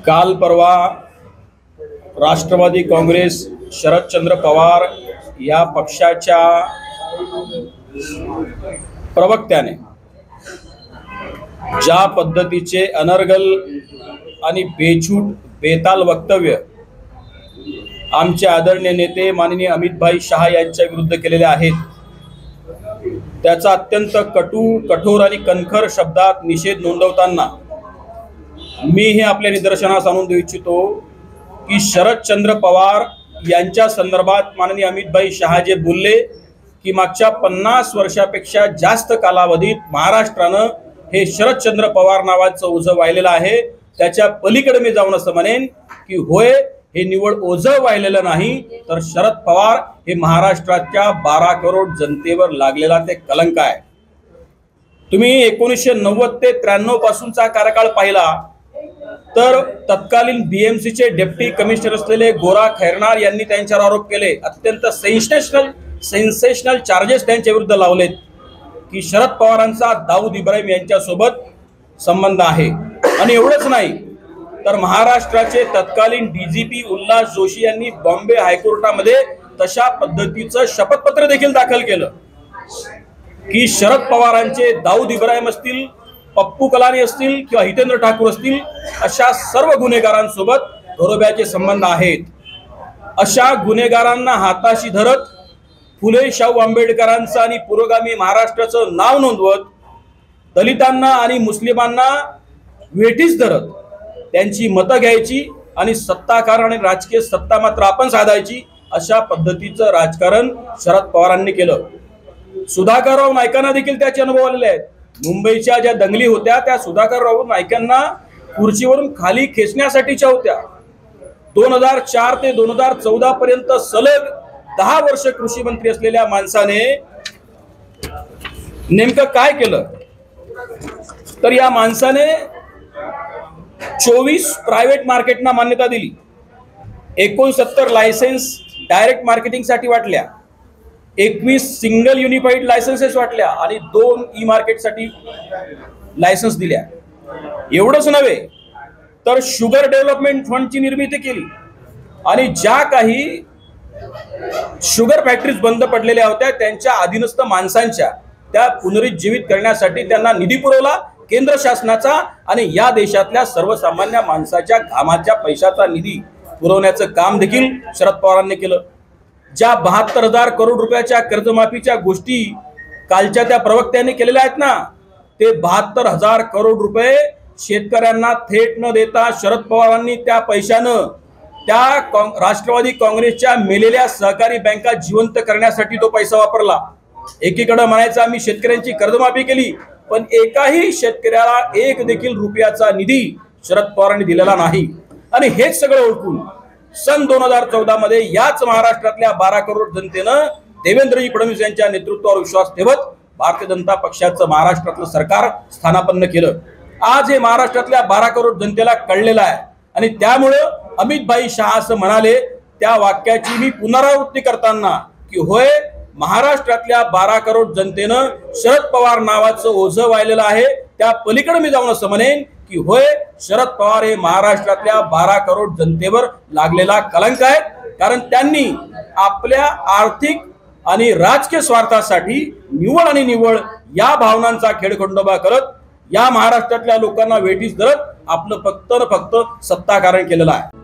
काल परवा राष्ट्रवादी काँग्रेस शरदचंद्र पवार या पक्षाच्या प्रवक्त्याने ज्या पद्धतीचे अनर्गल आणि बेछूट बेताल वक्तव्य आमचे आदरणीय नेते माननीय अमितभाई शहा यांच्या विरुद्ध केलेले आहेत, त्याचा अत्यंत कठोर आणि कणखर शब्दात निषेध नोंदवताना मी हे आपल्या निदर्शनास आणून देऊ इच्छितो की शरदचंद्र पवार यांच्या संदर्भात माननीय अमितभाई शहा जे बोलले की मागच्या 50 वर्षापेक्षा जास्त कालावधीत महाराष्ट्रानं हे शरदचंद्र पवार नावाचं ओझं वाहिलेलं आहे, त्याच्या पलीकडे मी जाऊन असं म्हणेन की होय, हे निवड ओझं वाहिलेलं नाही तर शरद पवार हे महाराष्ट्राच्या 12 करोड जनतेवर लागलेला ते कलंक आहे। तुम्ही 1990 ते 93 पासूनचा कार्यकाळ पाहिला तर तत्कालीन बीएमसीचे डेप्टी कमिशनर असलेले गोरा खैरनार यांनी त्यांच्यावर आरोप केले, अत्यंत सेन्सेशनल चार्जेस त्यांच्या विरुद्ध लावलेत की शरद पवारांचा दाऊद इब्राहिम यांच्यासोबत संबंध आहे। आणि एवढंच नाही तर महाराष्ट्राचे तत्कालीन डीजीपी उल्हास जोशी यांनी बॉम्बे हायकोर्टामध्ये तशा पद्धतीचं शपथपत्र देखील दाखल केलं की शरद पवारांचे दाऊद इब्राहिम असतील, पप्पू कलानी असतील किंवा हितेंद्र ठाकूर असतील, अशा सर्व गुन्हेगारांसोबत घरोब्याचे संबंध आहेत। अशा गुन्हेगारांना हाताशी धरत फुले शाहू आंबेडकरांचं आणि पुरोगामी महाराष्ट्राचं नाव नोंदवत दलितांना आणि मुस्लिमांना वेठीस धरत त्यांची मतं घ्यायची आणि सत्ताकार आणि राजकीय सत्ता मात्र आपण साधायची, अशा पद्धतीचं राजकारण शरद पवारांनी केलं। सुधाकरराव नाईकांना देखील त्याचे अनुभव आलेले आहेत। मुंबईच्या ज्या दंगली होत्या त्या सुधाकरराव नाईकांना खुर्चीवरून खाली खेचण्यासाठीच्या होत्या। 2004 ते 2014 पर्यंत सलग 10 वर्ष कृषी मंत्री असलेल्या माणसाने नेमकं काय केलं तर या माणसाने 24 प्रायव्हेट मार्केटना मान्यता दिली, 69 लायसेन्स डायरेक्ट मार्केटिंग साठी वाटल्या, 21 सिंगल युनिफाईड लायसन्सेस वाटल्या आणि 2 ई मार्केट साठी लायसन्स दिल्या। एवढंच नव्हे तर शुगर डेव्हलपमेंट फंडची निर्मिती केली आणि ज्या काही शुगर फॅक्टरीज बंद पडलेल्या होत्या त्यांच्या अधीनस्थ माणसांच्या त्या पुनरुज्जीवित करण्यासाठी त्यांना निधी पुरवला केंद्र शासनाचा आणि या देशातल्या सर्वसामान्य माणसाच्या घामाच्या पैशाचा निधी पुरवण्याचं काम देखील शरद पवारांनी केलं। ज्या 72,000 करोड रुपयाच्या कर्जमाफीच्या गोष्टी कालच्या त्या प्रवक्त्यांनी केलेल्या आहेत ना, ते 72,000 करोड रुपये शेतकऱ्यांना थेट न देता शरद पवारांनी त्या पैशानं त्या राष्ट्रवादी काँग्रेसच्या मेलेल्या सहकारी बँका जिवंत करण्यासाठी तो पैसा वापरला। एकीकडे म्हणायचं आम्ही शेतकऱ्यांची कर्जमाफी केली, पण एकाही शेतकऱ्याला एक देखील रुपयाचा निधी शरद पवारांनी दिलेला नाही। आणि हेच सगळं ओळखून सन 2014 मध्ये याच महाराष्ट्रातल्या 12 करोड जनतेनं देवेंद्रजी फडणवीस यांच्या नेतृत्वावर विश्वास ठेवत भारतीय जनता पक्षाचं महाराष्ट्रातलं सरकार स्थानापन्न केलं। आज हे महाराष्ट्रातल्या 12 करोड जनतेला कळलेलं आहे आणि त्यामुळं अमितभाई शहा असं म्हणाले त्या वाक्याची मी पुनरावृत्ती करताना की होय, महाराष्ट्रातल्या 12 करोड जनतेनं शरद पवार नावाचं ओझं वाहिलेलं आहे, त्या पलीकडे मी जाऊन असं म्हणेन की होय, शरद पवार हे महाराष्ट्रातल्या 12 करोड जनतेवर लागलेला कलंक आहे, कारण त्यांनी आपल्या आर्थिक आणि राजकीय स्वार्थासाठी निवड आणि निवड या भावनांचा खेळखंडोबा करत या महाराष्ट्रातल्या लोकांना वेठीस धरत आपलं फक्त सत्ताकारण केलेलं आहे।